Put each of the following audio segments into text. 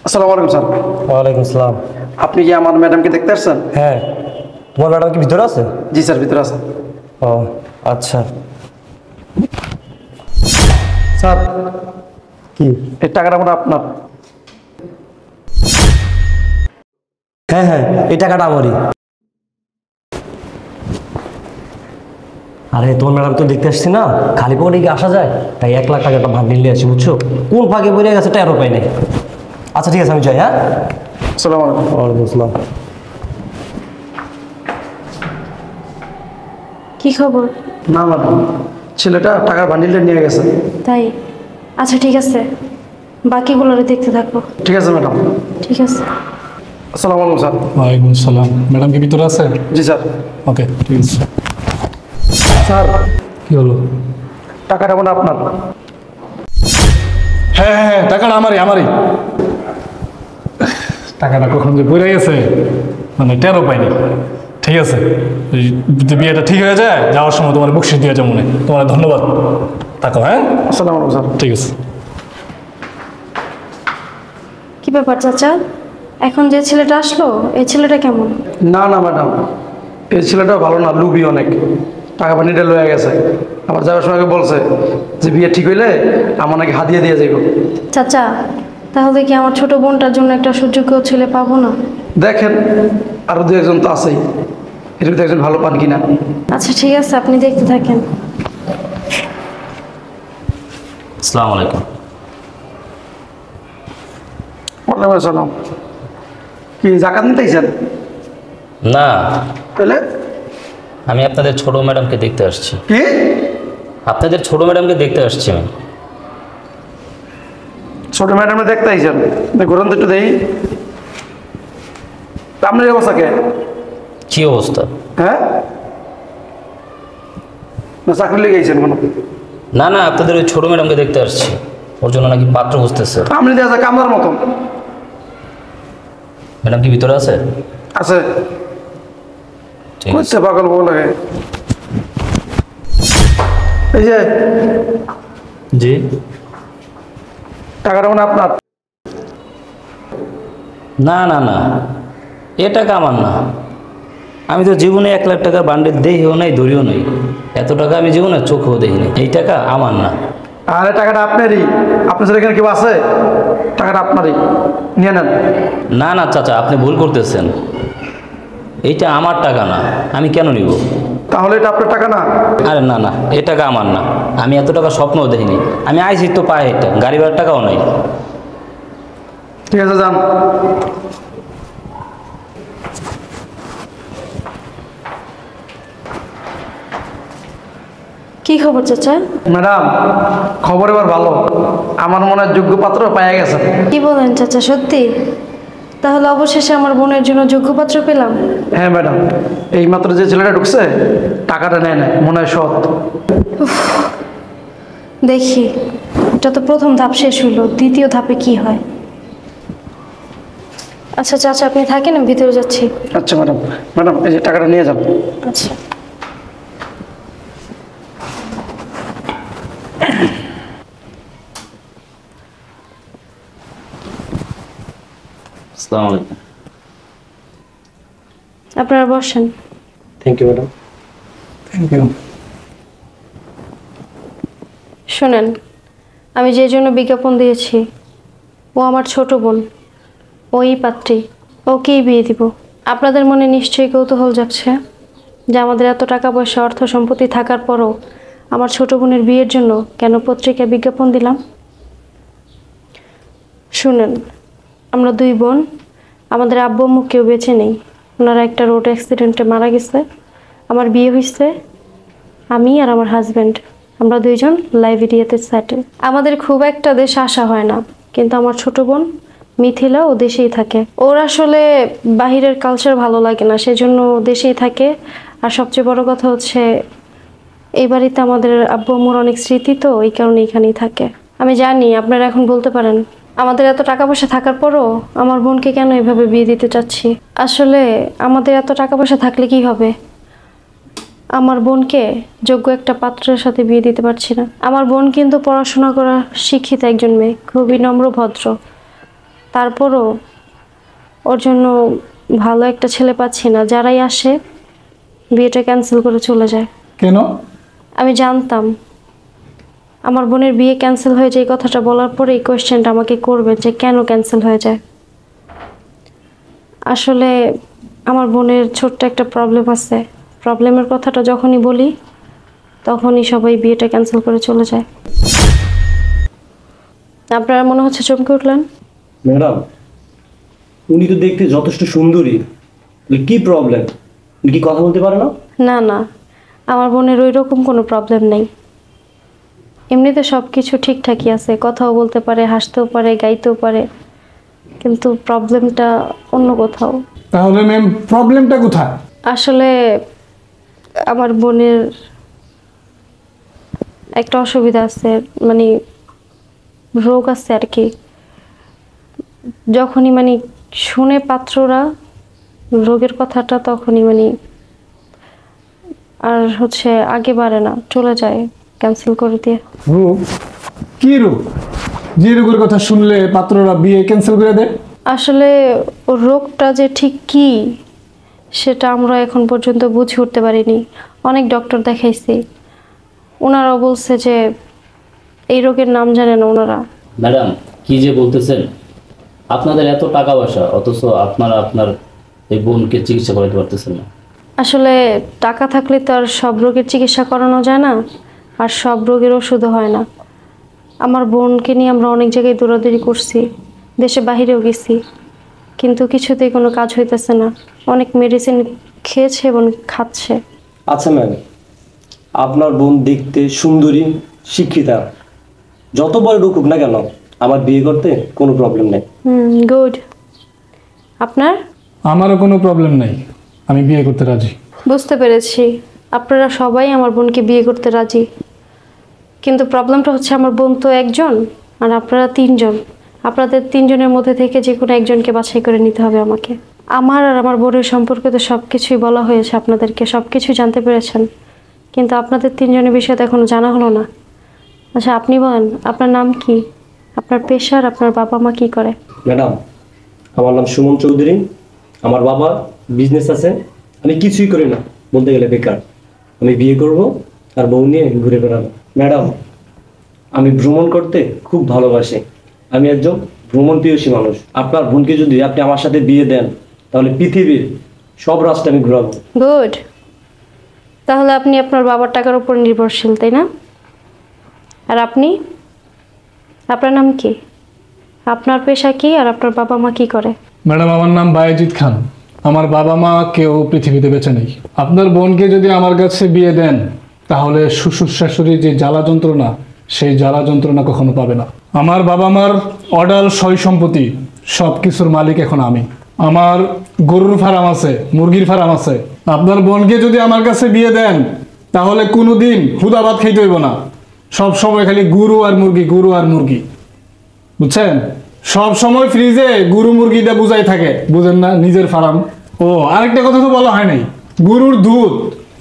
আসসালামু আলাইকুম স্যার। ওয়ালাইকুম আসসালাম। আপনি কি আমার ম্যাডামকে দেখতে আসছেন? হ্যাঁ, তোমার ম্যাডাম কি ভিতরে আছে? জি স্যার, ভিতরে আছে। ও আচ্ছা। স্যার, কি? এই টাকাটা মনে হয় আপনার। হ্যাঁ হ্যাঁ, এই টাকাটা আমারই। আরে তোমার ম্যাডাম তো দেখতে আসছি না, খালি পকেটে কি আসা যায়? তাই 1 লাখ টাকাটা ভাগ নিয়ে আসি, বুঝছো? কোন ফাঁকে পড়ে গেছে টেরও পাই নাই। আচ্ছা ঠিক আছে, আমি যাই। হ্যাঁ, আসসালামু আলাইকুম। ওয়ালাইকুম আসসালাম। কি খবর? না ম্যাডাম, ছেলেটা টাকার বান্ডিলটা নিয়ে গেছে। তাই? আচ্ছা ঠিক আছে, বাকিগুলোরে দেখতে থাকবো। ঠিক আছে ম্যাডাম। ঠিক আছে। আসসালামু আলাইকুম স্যার। ওয়ালাইকুম আসসালাম। ম্যাডাম কি ভিতরে আছে? জি স্যার। ওকে, ঠিক আছে। স্যার, কি হলো? টাকাটা মনে হয় আপনার। হ্যাঁ হ্যাঁ হ্যাঁ, টাকাটা আমারই। টাকাটা কখন যে পড়ে গেছে মানে টেরও পাইনি। ঠিক আছে, যদি বিয়েটা ঠিক হয়ে যায়, যাওয়ার সময় তোমার বকশিস দিয়ে যাবো মনে। তোমার ধন্যবাদ। থাকো। হ্যাঁ, আসসালামু আলাইকুম স্যার। ঠিক আছে। কি ব্যাপার চাচা, এখন যে ছেলেটা আসলো এই ছেলেটা কেমন? না না ম্যাডাম, এই ছেলেটা ভালো না, লুবি অনেক। টাকা বান্ডিলটা লয়ে গেছে। আমার যাওয়ার সময় বলছে যে বিয়ে ঠিক হইলে আমার নাকি হাদিয়া দিয়ে যাইব। চাচা, তাহলে কি আমার ছোট বোনটার জন্য একটা সুযোগ্য ছেলে পাবো না? দেখেন, আরো দু একজন তো আছেই, এর ভিতরে একজন ভালো পান কিনা। আচ্ছা ঠিক আছে, আপনি দেখতে থাকেন। আসসালামু আলাইকুম। ওয়ালাইকুম আসসালাম। কি জাকাত নিতে আইছেন? না, তাহলে আমি আপনাদের ছোট ম্যাডামকে দেখতে আসছি। কি? আপনাদের ছোট ম্যাডামকে দেখতে আসছি আমি। ছোট ম্যাডামে দেখতে আইছেন? ঘুরন তো একটু দেই। তা আপনার এই অবস্থা কে? কি অবস্থা? হ্যাঁ, না চাকরি লেগে আইছেন কোনো? না না, আপনাদের ওই ছোট ম্যাডামকে দেখতে আসছি, ওর জন্য নাকি পাত্র খুঁজতেছে। আপনি দেখা যায় কামলার মতন। ম্যাডাম কি ভিতরে আছে? আছে। ঠিক আছে। করছে পাগল বউ লাগে। এই যে জি, টাকাটা মানে আপনার। না না না, এ টাকা আমার না। আমি তো জীবনে 1 লাখ টাকার বান্ডেল দেখিও নাই, ধরিও নাই। এত টাকা আমি জীবনে চোখেও দেখিনি। এই টাকা আমার না। আরে টাকাটা আপনারই। আপনার ছেলে এখানে কেউ আছে? টাকাটা আপনারই, নিয়ে নেন। না না চাচা, আপনি ভুল করতেছেন। এইটা আমার টাকা না, আমি কেন নিব? তাহলে এটা আপনার টাকা না? আরে না না, এ টাকা আমার না। আমি এত টাকা স্বপ্নও দেখিনি। আমি আইসি তো পায়ে এটা, গাড়ি ভাড়ার টাকাও নাই। ঠিক আছে, যান। কি খবর চাচা? ম্যাডাম, খবর এবার ভালো। আমার মনে হয় যোগ্য পাত্র পাওয়া গেছে। কি বলেন চাচা, সত্যি? তাহলে অবশেষে আমার বোনের জন্য যোগ্য পাত্র পেলাম। হ্যাঁ ম্যাডাম, এই মাত্র যে ছেলেটা ঢুকছে টাকাটা নেয় না, মনে হয় সৎ। দেখি, এটা তো প্রথম ধাপ শেষ হইলো, দ্বিতীয় ধাপে কি হয়। আচ্ছা চাচা, আপনি থাকেন, আমি ভিতরে যাচ্ছি। আচ্ছা ম্যাডাম। ম্যাডাম, এই যে টাকাটা নিয়ে যান। আচ্ছা। আসসালামু আলাইকুম। আপনারা বসেন। Thank you madam. Thank you. শোনেন, আমি যে জন্য বিজ্ঞাপন দিয়েছি, ও আমার ছোট বোন, ওই পাত্রী, ওকেই বিয়ে দিব। আপনাদের মনে নিশ্চয়ই কৌতূহল জাগছে যে আমাদের এত টাকা পয়সা অর্থ সম্পত্তি থাকার পরও আমার ছোট বোনের বিয়ের জন্য কেন পত্রিকায় বিজ্ঞাপন দিলাম। শুনেন, আমরা 2 বোন, আমাদের আব্বু আম্মু কেউ বেঁচে নেই। ওনারা একটা রোড অ্যাক্সিডেন্টে মারা গেছে। আমার বিয়ে হয়েছে, আমি আর আমার হাজব্যান্ড, আমরা 2 জন লাইবেরিয়াতে সেটেল। আমাদের খুব একটা দেশে আসা হয় না, কিন্তু আমার ছোট বোন মিথিলা ও দেশেই থাকে। ওর আসলে বাহিরের কালচার ভালো লাগে না, সেজন্য ও দেশেই থাকে। আর সবচেয়ে বড় কথা হচ্ছে, এই বাড়িতে আমাদের আব্বু আম্মুর অনেক স্মৃতি, তো এই কারণে এখানেই থাকে। আমি জানি আপনারা এখন বলতে পারেন, আমাদের এত টাকা পয়সা থাকার পরও আমার বোনকে কেন এভাবে বিয়ে দিতে চাচ্ছি। আসলে আমাদের এত টাকা পয়সা থাকলে কি হবে, আমার বোনকে যোগ্য একটা পাত্রের সাথে বিয়ে দিতে পারছি না। আমার বোন কিন্তু পড়াশোনা করা শিক্ষিত একজন মেয়ে, খুবই নম্র ভদ্র। তারপরও ওর জন্য ভালো একটা ছেলে পাচ্ছি না, যারাই আসে বিয়েটা ক্যান্সেল করে চলে যায়। কেন? আমি জানতাম আমার বোনের বিয়ে ক্যান্সেল হয়ে যায়, এই কথাটা বলার পরে এই কোয়েশ্চেনটা আমাকে করবে যে কেন ক্যান্সেল হয়ে যায়। আসলে আমার বোনের ছোট্ট একটা প্রবলেম আছে, প্রবলেমের কথাটা যখনই বলি তখনই সবাই বিয়েটা ক্যান্সেল করে চলে যায়। আপনারা মনে হচ্ছে চমকে উঠলেন। ম্যাডাম, উনি তো দেখতে যথেষ্ট সুন্দরী, কি প্রবলেম? উনি কি কথা বলতে পারে না? না না, আমার বোনের ওই রকম কোনো প্রবলেম নেই, এমনিতে সব কিছু ঠিকঠাকই আছে, কথাও বলতে পারে, হাসতেও পারে, গাইতেও পারে, কিন্তু প্রবলেমটা অন্য কোথাও। তাহলে ম্যাম প্রবলেমটা কোথায়? আসলে আমার বোনের একটা অসুবিধা আছে, মানে রোগ আছে আর কি। যখনই মানে শুনে পাত্ররা রোগের কথাটা তখনই মানে আর হচ্ছে আগে বাড়ে না, চলে যায় ক্যান্সেল করে দিয়ে। রোগ? কি রোগ? যে রোগের কথা শুনলে পাত্ররা বিয়ে ক্যান্সেল করে দেয়? আসলে ওর রোগটা যে ঠিক কি সেটা আমরা এখন পর্যন্ত বুঝে উঠতে পারিনি। অনেক ডক্টর দেখাইছি, ওনারাও বলছে যে এই রোগের নাম জানে না ওনারা। ম্যাডাম কি যে বলতেছেন, আপনাদের এত টাকা পয়সা অথচ আপনারা আপনার এই বোনকে চিকিৎসা করাতে পারতেছেন না। আসলে টাকা থাকলে তো আর সব রোগের চিকিৎসা করানো যায় না, আর সব রোগের ওষুধও হয় না। আমার বোনকে নিয়ে আমরা অনেক জায়গায় দৌড়াদৌড়ি করছি, দেশে বাহিরেও গেছি, কিন্তু কিছুতেই কোনো কাজ হইতেছে না। অনেক মেডিসিন খেয়েছে এবং খাচ্ছে। আচ্ছা ম্যাম, আপনার বোন দেখতে সুন্দরী, শিক্ষিতা, যত বড় রোগ হোক না কেন আমার বিয়ে করতে কোনো প্রবলেম নেই। গুড। আপনার? আমারও কোনো প্রবলেম নেই, আমি বিয়ে করতে রাজি। বুঝতে পেরেছি, আপনারা সবাই আমার বোনকে বিয়ে করতে রাজি, কিন্তু প্রবলেমটা হচ্ছে আমার বোন তো একজন আর আপনারা তিনজন। আপনাদের তিনজনের মধ্যে থেকে যে কোনো একজনকে বাছাই করে নিতে হবে আমাকে। আমার আর আমার বোনের সম্পর্কে তো সব কিছুই বলা হয়েছে আপনাদেরকে, সব কিছুই জানতে পেরেছেন, কিন্তু আপনাদের তিনজনের বিষয়ে তো এখনো জানা হলো না। আচ্ছা আপনি বলেন, আপনার নাম কি, আপনার পেশা, আর আপনার বাবা মা কি করে? ম্যাডাম, আমার নাম সুমন চৌধুরী, আমার বাবা বিজনেস আছে, আমি কিছুই করি না, বলতে গেলে বেকার। আমি বিয়ে করব আর বউ নিয়ে ঘুরে বেড়াবো। ম্যাডাম, আমি ভ্রমণ করতে খুব ভালোবাসি, আমি একজন ভ্রমণ প্রিয়সী মানুষ। আপনার বোনকে যদি আপনি আমার সাথে বিয়ে দেন তাহলে পৃথিবীর সব রাস্তা আমি ঘুরাবো। গুড। তাহলে আপনি আপনার বাবার টাকার উপর নির্ভরশীল, তাই না? আর আপনি, আপনার নাম কি, আপনার পেশা কি, আর আপনার বাবা মা কি করে? ম্যাডাম আমার নাম বায়েজিৎ খান, আমার বাবা মা কেউ পৃথিবীতে বেঁচে নেই। আপনার বোনকে যদি আমার কাছে বিয়ে দেন তাহলে শ্বশুর শাশুড়ি যে জ্বালা যন্ত্রণা, সেই জ্বালা যন্ত্রণা কখনো পাবে না। আমার বাবা মার অডাল সয় সম্পত্তি সব কিছুর মালিক এখন আমি। আমার গরুর ফার্ম আছে, মুরগির ফার্ম আছে। আপনার বোনকে যদি আমার কাছে বিয়ে দেন তাহলে কোনোদিন হুদা ভাত খাইতে হইব না, সব সময় খালি গরু আর মুরগি, গরু আর মুরগি, বুঝছেন? সব সময় ফ্রিজে গরু মুরগিটা বুঝাই থাকে, বুঝেন না? নিজের ফার্ম। ও আরেকটা কথা তো বলা হয় নাই, গরুর দুধ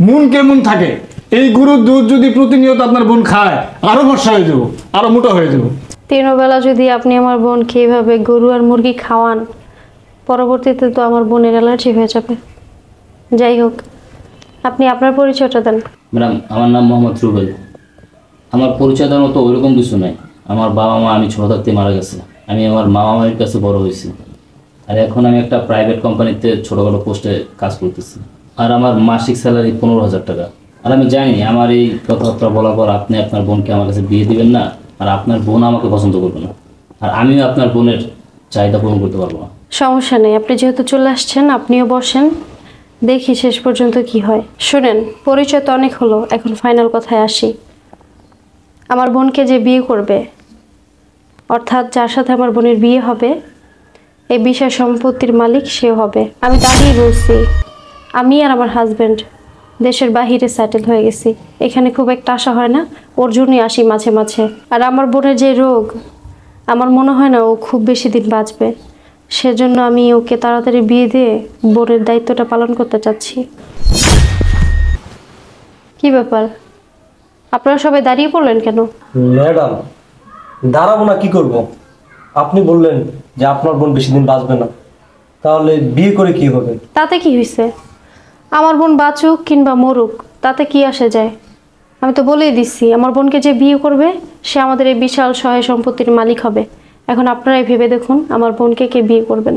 মুন কেমন থাকে, এই গরুর দুধ যদি প্রতিনিয়ত আপনার বোন খায় আরো বর্ষা হয়ে যাবো, আরো মোটা হয়ে যাবো। তিনবেলা যদি আপনি আমার বোনকে এইভাবে গরু আর মুরগি খাওয়ান, পরবর্তীতে তো আমার বোনের অ্যালার্জি হয়ে যাবে। যাই হোক, আপনি আপনার পরিচয়টা দেন। ম্যাডাম আমার নাম মোহাম্মদ রুবেল। আমার পরিচয় দেওয়ার মতো ওইরকম কিছু নাই। আমার বাবা মা আমি ছোটো থাকতে মারা গেছে, আমি আমার মামা মায়ের কাছে বড় হয়েছি, আর এখন আমি একটা প্রাইভেট কোম্পানিতে ছোটোখাটো পোস্টে কাজ করতেছি, আর আমার মাসিক স্যালারি 15,000 টাকা। আর আমি জানি আমার এই কথাবার্তা বলার পর আপনি আপনার বোনকে আমার কাছে বিয়ে দিবেন না, আর আপনার বোন আমাকে পছন্দ করবে না, আর আমিও আপনার বোনের চাহিদা পূরণ করতে পারবো না। সমস্যা নেই, আপনি যেহেতু চলে আসছেন আপনিও বসেন, দেখি শেষ পর্যন্ত কি হয়। শুনেন, পরিচয় তো অনেক হলো, এখন ফাইনাল কথায় আসি। আমার বোনকে যে বিয়ে করবে, অর্থাৎ যার সাথে আমার বোনের বিয়ে হবে, এই বিষয় সম্পত্তির মালিক সেও হবে। আমি তাকেই বলছি, আমি আর আমার হাজব্যান্ড দেশের বাহিরে সেটেল হয়ে গেছি, এখানে খুব একটা আসা হয় না, ওর জন্যই আসি মাঝে মাঝে। আর আমার বোনের যে রোগ, আমার মনে হয় না ও খুব বেশি দিন বাঁচবে, সেজন্য আমি ওকে তাড়াতাড়ি বিয়ে দিয়ে বোনের দায়িত্বটা পালন করতে চাচ্ছি। কি ব্যাপার, আপনারা সবাই দাঁড়িয়ে পড়লেন কেন? ম্যাডাম, দাঁড়াবো না কি করব? আপনি বললেন যে আপনার বোন বেশি দিন বাঁচবে না, তাহলে বিয়ে করে কি হবে? তাতে কি হয়েছে? আমার বোন বাঁচুক কিংবা মরুক, তাতে কি আসে যায়? আমি তো বলেই দিচ্ছি, আমার বোনকে যে বিয়ে করবে সে আমাদের এই বিশাল সহায় সম্পত্তির মালিক হবে। এখন আপনারাই ভেবে দেখুন আমার বোনকে কে বিয়ে করবেন।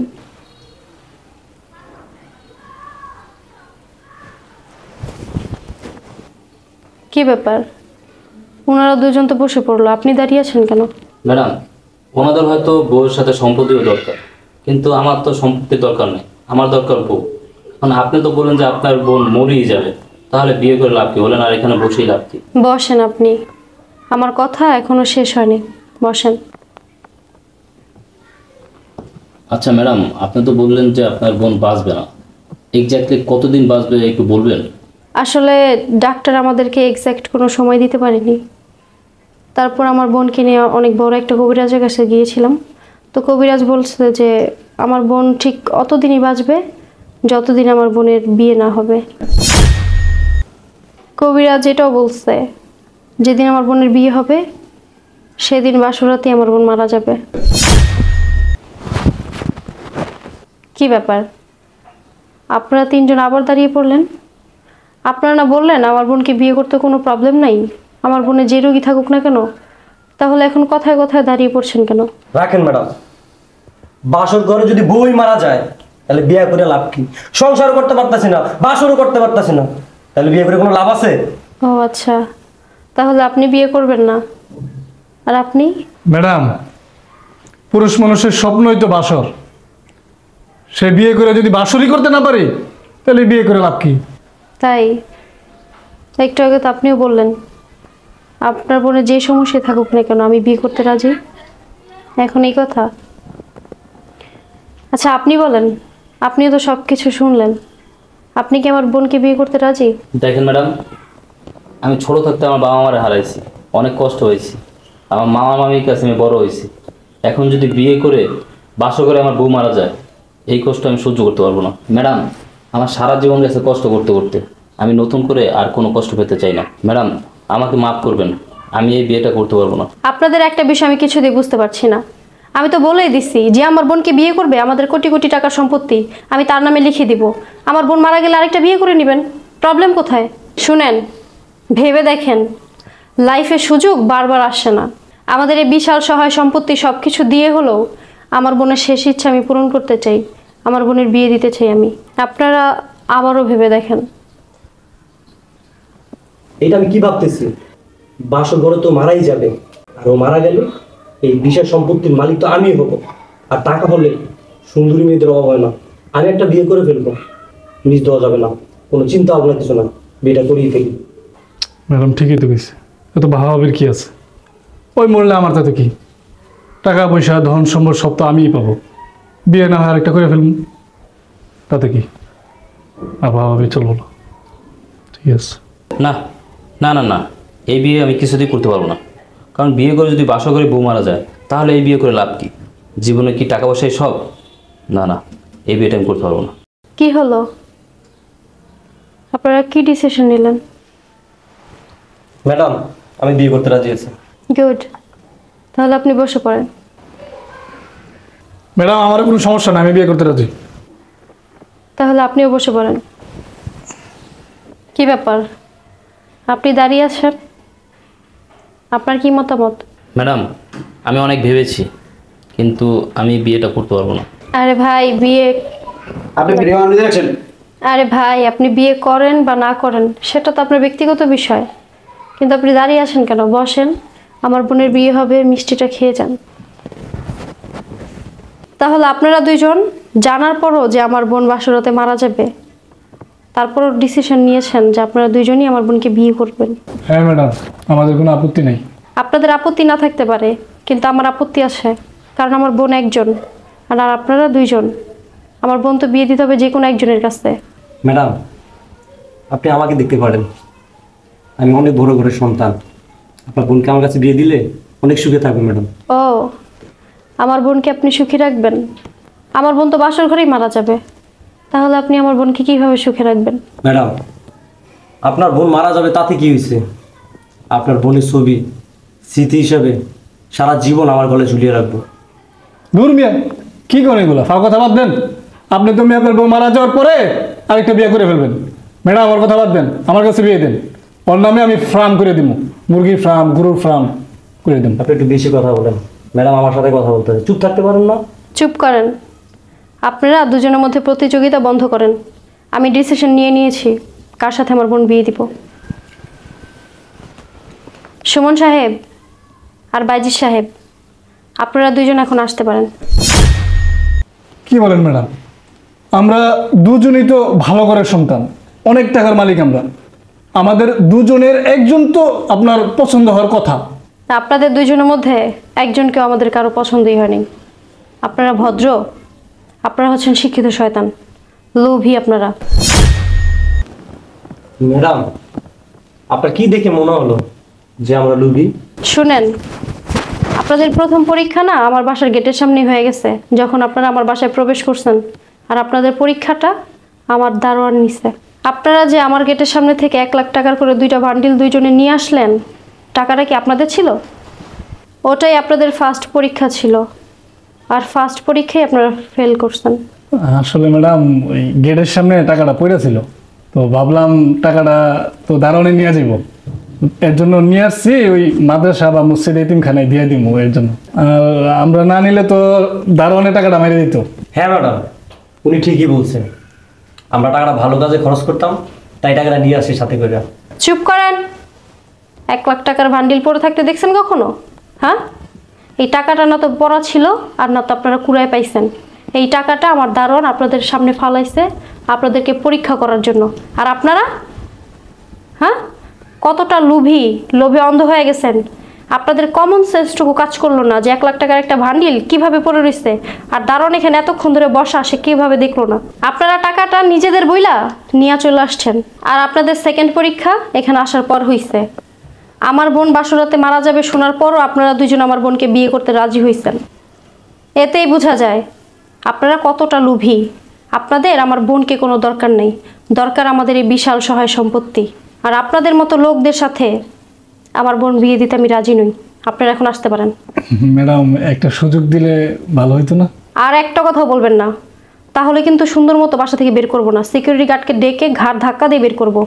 কি ব্যাপার, ওনারা দুজন তো বসে পড়লো, আপনি দাঁড়িয়ে আছেন কেন? ম্যাডাম, ওনাদের হয়তো বউয়ের সাথে সম্পত্তিও দরকার, কিন্তু আমার তো সম্পত্তির দরকার নেই, আমার দরকার বউ। এখন আপনি তো বলেন যে আপনার বোন মরেই যাবে, তাহলে বিয়ে করে লাভ কি বলেন? আর এখানে বসেই লাভ কি? বসেন আপনি, আমার কথা এখনো শেষ হয়নি, বসেন। আচ্ছা ম্যাডাম, আপনি তো বললেন যে আপনার বোন বাঁচবে না, এক্স্যাক্টলি কতদিন বাঁচবে একটু বলবেন? আসলে ডাক্তার আমাদেরকে এক্স্যাক্ট কোনো সময় দিতে পারেনি। তারপর আমার বোনকে নিয়ে অনেক বড় একটা কবিরাজের কাছে গিয়েছিলাম, তো কবিরাজ বলছে যে আমার বোন ঠিক অতদিনই বাঁচবে যতদিন আমার বোনের বিয়ে না হবে। কবিরাজ এটাও বলছে যেদিন আমার বোনের বিয়ে হবে সেদিন বাসরাতেই আমার বোন মারা যাবে। কি ব্যাপার, আপনারা তিনজন আবার দাঁড়িয়ে পড়লেন? আপনারা না বললেন আমার বোনকে বিয়ে করতে কোনো প্রবলেম নাই, আমার বোনের যে রোগী থাকুক না কেন, তাহলে এখন কথায় কথায় দাঁড়িয়ে পড়ছেন কেন? রাখেন ম্যাডাম, বাসর ঘরে যদি বউই মারা যায় তাহলে বিয়ে করে লাভ কি? সংসার করতে পারতাছি না, বাসরও করতে পারতাছি না, তাহলে বিয়ে করে কোনো লাভ আছে? ও আচ্ছা, তাহলে আপনি বিয়ে করবেন না? আর আপনি? ম্যাডাম, পুরুষ মানুষের স্বপ্নই তো বাসর। সে বিয়ে করে যদি বাসরই করতে না পারে তাহলে বিয়ে করে লাভ কি? তাই একটু আগে তো আপনিও বললেন আপনার বোনের যে সমস্যা থাকুক না কেন আমি বিয়ে করতে রাজি। এখন এই কথা? আচ্ছা আপনি বলেন, আপনিও তো সব কিছু শুনলেন, আপনি কি আমার বোনকে বিয়ে করতে রাজি? দেখেন ম্যাডাম, আমি ছোট থাকতে আমার বাবা মারে হারাইছি, অনেক কষ্ট হয়েছি, আমার মামা মামির কাছে আমি বড় হয়েছি। এখন যদি বিয়ে করে বাসর করে আমার বউ মারা যায়, এই কষ্ট আমি সহ্য করতে পারবো না। ম্যাডাম, আমার সারা জীবন গেছে কষ্ট করতে করতে, আমি নতুন করে আর কোনো কষ্ট পেতে চাই না। ম্যাডাম, আমাকে মাফ করবেন, আমি এই বিয়েটা করতে পারবো না। আপনাদের একটা বিষয় আমি কিছুতেই বুঝতে পারছি না। আমি তো বলেই দিচ্ছি যে আমার বোনকে বিয়ে করবে, আমাদের কোটি কোটি টাকার সম্পত্তি আমি তার নামে লিখে দিব। আমার বোন মারা গেলে আরেকটা বিয়ে করে নেবেন, প্রবলেম কোথায়? শুনেন, ভেবে দেখেন, লাইফে সুযোগ বারবার আসে না। আমাদের এই বিশাল সহায় সম্পত্তি সব কিছু দিয়ে হলেও আমার বোনের শেষ ইচ্ছা আমি পূরণ করতে চাই, আমার বোনের বিয়ে দিতে চাই আমি। আপনারা আবারও ভেবে দেখেন। এটা আমি কি ভাবতেছি, বাসর ঘরে তো মারাই যাবে, আর ও মারা গেলে এই বিশাল সম্পত্তির মালিক তো আমিই হবো। আর টাকা হলে সুন্দরী মেয়েদের অভাব হয় না, আমি একটা বিয়ে করে ফেলবো, নিজ দেওয়া যাবে না, কোনো চিন্তা ভাবনা কিছু না, বিয়েটা করিয়ে ফেলি। ম্যাডাম ঠিকই তো কইছে, এত ভাবাবের কি আছে? ওই মরলে আমার তাতে কি? টাকা পয়সা ধন সম্পদ সব তো আমিই পাবো, বিয়ে না হয় আরেকটা করে ফেলবো, তাতে কি? আর ভাবাবে চলবো না, ঠিক আছে? না না না না, এই বিয়ে আমি কিছুতেই করতে পারবো না। কারণ বিয়ে করে যদি বাসা করে বউ মারা যায়, তাহলে এই বিয়ে করে লাভ কি? জীবনে কি টাকা পয়সাই সব? না না, এই বিয়েটা আমি করতে পারবো না। কি হলো, আপনারা কি ডিসিশন নিলেন? ম্যাডাম, আমি বিয়ে করতে রাজি আছি। গুড, তাহলে আপনি বসে পড়েন। ম্যাডাম, আমার কোনো সমস্যা না, আমি বিয়ে করতে রাজি। তাহলে আপনিও বসে পড়েন। কি ব্যাপার, আপনি দাঁড়িয়ে আছেন, আপনার কি মতামত? ম্যাডাম, আমি অনেক ভেবেছি, কিন্তু আমি বিয়েটা করতে পারবো না। আরে ভাই বিয়ে, আপনি ভিডিও বানিয়ে দেখছেন? আরে ভাই আপনি বিয়ে করেন বা না করেন সেটা তো আপনার ব্যক্তিগত বিষয়, কিন্তু আপনি দাঁড়িয়ে আছেন কেন? বসেন, আমার বোনের বিয়ে হবে, মিষ্টিটা খেয়ে যান। তাহলে আপনারা দুইজন জানার পরও যে আমার বোন বাসরাতে মারা যাবে, তারপরও ডিসিশন নিয়েছেন যে আপনারা দুইজনই আমার বোনকে বিয়ে করবেন। হ্যাঁ ম্যাডাম, আমাদের কোনো আপত্তি নেই। আপনাদের আপত্তি না থাকতে পারে, কিন্তু আমার আপত্তি আছে, কারণ আমার বোন একজন আর আপনারা দুইজন। আমার বোন তো বিয়ে দিতে হবে যে কোনো একজনের কাছে। ম্যাডাম, আপনি আমাকে দেখতে পারেন, আমি অনেক বড় ঘরের সন্তান, আপনার বোনকে আমার কাছে বিয়ে দিলে অনেক সুখে থাকবে ম্যাডাম। ও, আমার বোনকে আপনি সুখী রাখবেন? আমার বোন তো বাসর ঘরেই মারা যাবে, তাহলে আপনি আমার বোনকে কীভাবে সুখে রাখবেন? ম্যাডাম, আপনার বোন মারা যাবে তাতে কি হয়েছে? আপনার বোনের ছবি স্মৃতি হিসাবে সারা জীবন আমার গলায় ঝুলিয়ে রাখবো। দূর মিয়া, কি করেন এগুলো? ফাও কথা বাদ দেন। আপনি তো মেয়ে আপনার বউ মারা যাওয়ার পরে আরেকটা বিয়ে করে ফেলবেন। ম্যাডাম আমার কথা বাদ দেন, আমার কাছে বিয়ে দেন। ওর নামে আমি ফার্ম করে দিব, মুরগির ফার্ম, গরুর ফার্ম করে দেন। আপনি একটু বেশি কথা বলেন। ম্যাডাম আমার সাথে কথা বলতে হবে, চুপ থাকতে পারেন না? চুপ করেন। আপনারা দুজনের মধ্যে প্রতিযোগিতা বন্ধ করেন। আমি ডিসিশন নিয়ে নিয়েছি কার সাথে আমার বোন বিয়ে দিব। সুমন সাহেব আর বাইজিৎ সাহেব, আপনারা দুজন এখন আসতে পারেন। কি বলেন ম্যাডাম? আমরা দুজনেই তো ভালো ঘরের সন্তান, অনেক টাকার মালিক আমরা। আমাদের দুজনের একজন তো আপনার পছন্দ হওয়ার কথা। আপনাদের দুজনের মধ্যে একজনকেও আমাদের কারো পছন্দই হয়নি। আপনারা ভদ্র, আপনারা হচ্ছেন শিক্ষিত শয়তান, লোভী আপনারা। ম্যাডাম, আপনার কি দেখে মনে হলো যে আমরা লুবি? শুনেন, আপনাদের প্রথম পরীক্ষা না আমার বাসার গেটের সামনেই হয়ে গেছে, যখন আপনারা আমার বাসায় প্রবেশ করছেন। আর আপনাদের পরীক্ষাটা আমার দারোয়ান নিছে। আপনারা যে আমার গেটের সামনে থেকে 1 লাখ টাকার করে 2টা বান্ডিল দুইজনে নিয়ে আসলেন, টাকাটা কি আপনাদের ছিল? ওটাই আপনাদের ফার্স্ট পরীক্ষা ছিল, আর ফার্স্ট পরীক্ষায় আপনারা ফেল করছেন। আসলে ম্যাডাম ওই গেটের সামনে টাকাটা পড়ে ছিল, তো ভাবলাম টাকাটা তো দারোয়ানে নিয়ে যাব, এর জন্য নিয়ে আসছি। ওই মাদ্রাসা বা মসজিদ এতিমখানায় দিয়ে দিব এর জন্য। আর আমরা না নিলে তো দারোয়ানে টাকাটা মেরে দিত। হ্যাঁ ম্যাডাম, উনি ঠিকই বলছেন। আমরা টাকাটা ভালো কাজে খরচ করতাম, তাই টাকাটা নিয়ে আসি সাথে করে। চুপ করেন। 1 লাখ টাকার বান্ডিল পড়ে থাকতে দেখছেন কখনো? হ্যাঁ, এই টাকাটা না তো পড়া ছিল, আর না তো আপনারা কুড়ায় পাইছেন। এই টাকাটা আমার দারোয়ান আপনাদের সামনে ফালাইছে আপনাদেরকে পরীক্ষা করার জন্য। আর আপনারা হ্যাঁ, কতটা লোভী, লোভে অন্ধ হয়ে গেছেন। আপনাদের কমন সেন্সটুকু কাজ করলো না যে 1 লাখ টাকার একটা বান্ডিল কিভাবে পড়ে রয়েছে, আর দারোয়ান এখানে এতক্ষণ ধরে বসা, সে কিভাবে দেখলো না। আপনারা টাকাটা নিজেদের বইলা নিয়ে চলে আসছেন। আর আপনাদের সেকেন্ড পরীক্ষা এখানে আসার পর হয়েছে। আমার বোন বাসরাতে মারা যাবে শোনার পরও আপনারা দুজন আমার বোনকে বিয়ে করতে রাজি হয়েছেন। এতেই বোঝা যায় আপনারা কতটা লোভী। আপনাদের আমার বোনকে কোনো দরকার নেই, দরকার আমাদের এই বিশাল সহায় সম্পত্তি। আর আপনাদের মতো লোকদের সাথে আমার বোন বিয়ে দিতে আমি রাজি নই। আপনারা এখন আসতে পারেন। ম্যাডাম একটা সুযোগ দিলে ভালো হতো না? আর একটা কথা বলবেন না, তাহলে কিন্তু সুন্দর মতো বাসা থেকে বের করব না। সিকিউরিটি গার্ডকে ডেকে ঘাড় ধাক্কা দিয়ে বের করব।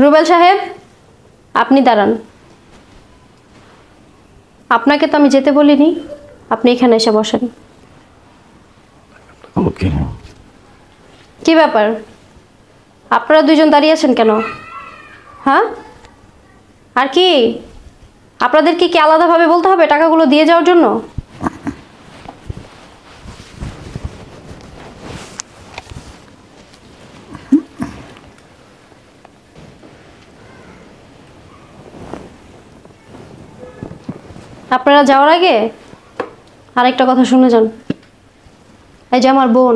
রুবেল সাহেব, আপনি দাঁড়ান। আপনাকে তো আমি যেতে বলিনি, আপনি এখানে এসে বসেন। ওকে। কি ব্যাপার, আপনারা দুজন দাঁড়িয়ে আছেন কেন? হ্যাঁ, আর কি আপনাদেরকে কি আলাদাভাবে বলতে হবে টাকাগুলো দিয়ে যাওয়ার জন্য? আপনারা যাওয়ার আগে আরেকটা কথা শুনে যান। এই যে আমার বোন,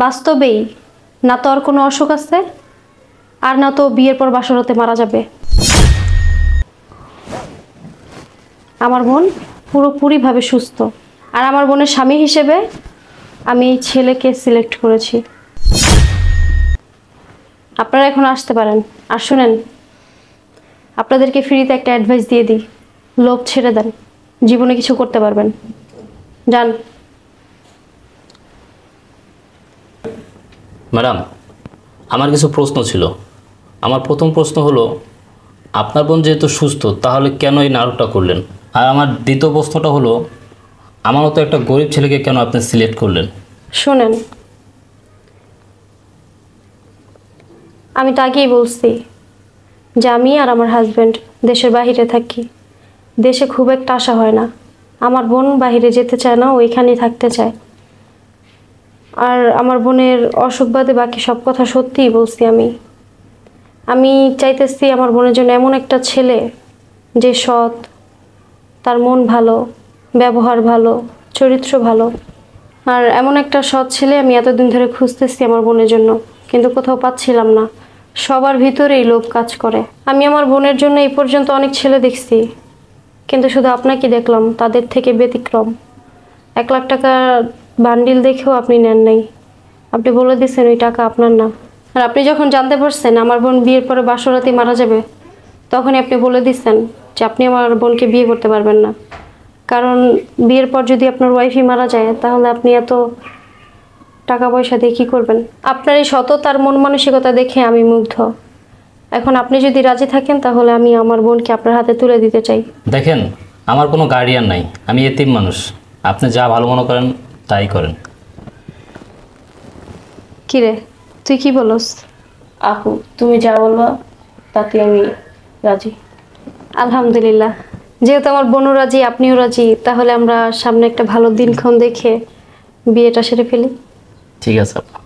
বাস্তবেই না তো আর কোনো অসুখ আছে, আর না তো বিয়ের পর বাসরাতে মারা যাবে। আমার বোন পুরোপুরিভাবে সুস্থ। আর আমার বোনের স্বামী হিসেবে আমি এই ছেলেকে সিলেক্ট করেছি। আপনারা এখন আসতে পারেন। আর শুনেন, আপনাদেরকে ফ্রিতে একটা অ্যাডভাইস দিয়ে দিই, লোভ ছেড়ে দেন, জীবনে কিছু করতে পারবেন। যান। ম্যাডাম, আমার কিছু প্রশ্ন ছিল। আমার প্রথম প্রশ্ন হলো, আপনার বোন যেহেতু সুস্থ, তাহলে কেন এই নাটকটা করলেন? আর আমার দ্বিতীয় প্রশ্নটা হলো, আমার মতো একটা গরিব ছেলেকে কেন আপনি সিলেক্ট করলেন? শোনেন, আমি তো আগেই বলছি যে আমি আর আমার হাজব্যান্ড দেশের বাহিরে থাকি। দেশে খুব একটা আসা হয় না। আমার বোন বাহিরে যেতে চায় না, ওইখানেই থাকতে চায়। আর আমার বোনের অসুখ বাদে বাকি সব কথা সত্যিই বলছি। আমি চাইতেছি আমার বোনের জন্য এমন একটা ছেলে যে সৎ, তার মন ভালো, ব্যবহার ভালো, চরিত্র ভালো। আর এমন একটা সৎ ছেলে আমি এতদিন ধরে খুঁজতেছি আমার বোনের জন্য, কিন্তু কোথাও পাচ্ছিলাম না। সবার ভিতরেই লোভ কাজ করে। আমি আমার বোনের জন্য এই পর্যন্ত অনেক ছেলে দেখছি, কিন্তু শুধু আপনাকে দেখলাম তাদের থেকে ব্যতিক্রম। 1 লাখ টাকা বান্ডিল দেখেও আপনি নেন নাই। আপনি বলে দিচ্ছেন ওই টাকা আপনার না। আর আপনি যখন জানতে পারছেন আমার বোন বিয়ের পরে বাসরাতে মারা যাবে, তখনই আপনি বলে দিচ্ছেন যে আপনি আমার বোনকে বিয়ে করতে পারবেন না, কারণ বিয়ের পর যদি আপনার ওয়াইফই মারা যায় তাহলে আপনি এত টাকা পয়সা দিয়ে কী করবেন? আপনার এই সততার মন মানসিকতা দেখে আমি মুগ্ধ। এখন আপনি যদি রাজি থাকেন তাহলে আমি আমার বোনকে আপনার হাতে তুলে দিতে চাই। দেখেন, আমার কোনো গার্ডিয়ান নাই, আমি এতিম মানুষ। আপনি যা ভালো মনে করেন তাই করেন। কিরে, তুই কি বলস? আপু তুমি যা বলবা তাতে আমি রাজি। আলহামদুলিল্লাহ, যেহেতু আমার বোনও রাজি, আপনিও রাজি, তাহলে আমরা সামনে একটা ভালো দিনক্ষণ দেখে বিয়েটা সেরে ফেলি। ঠিক আছে আপা।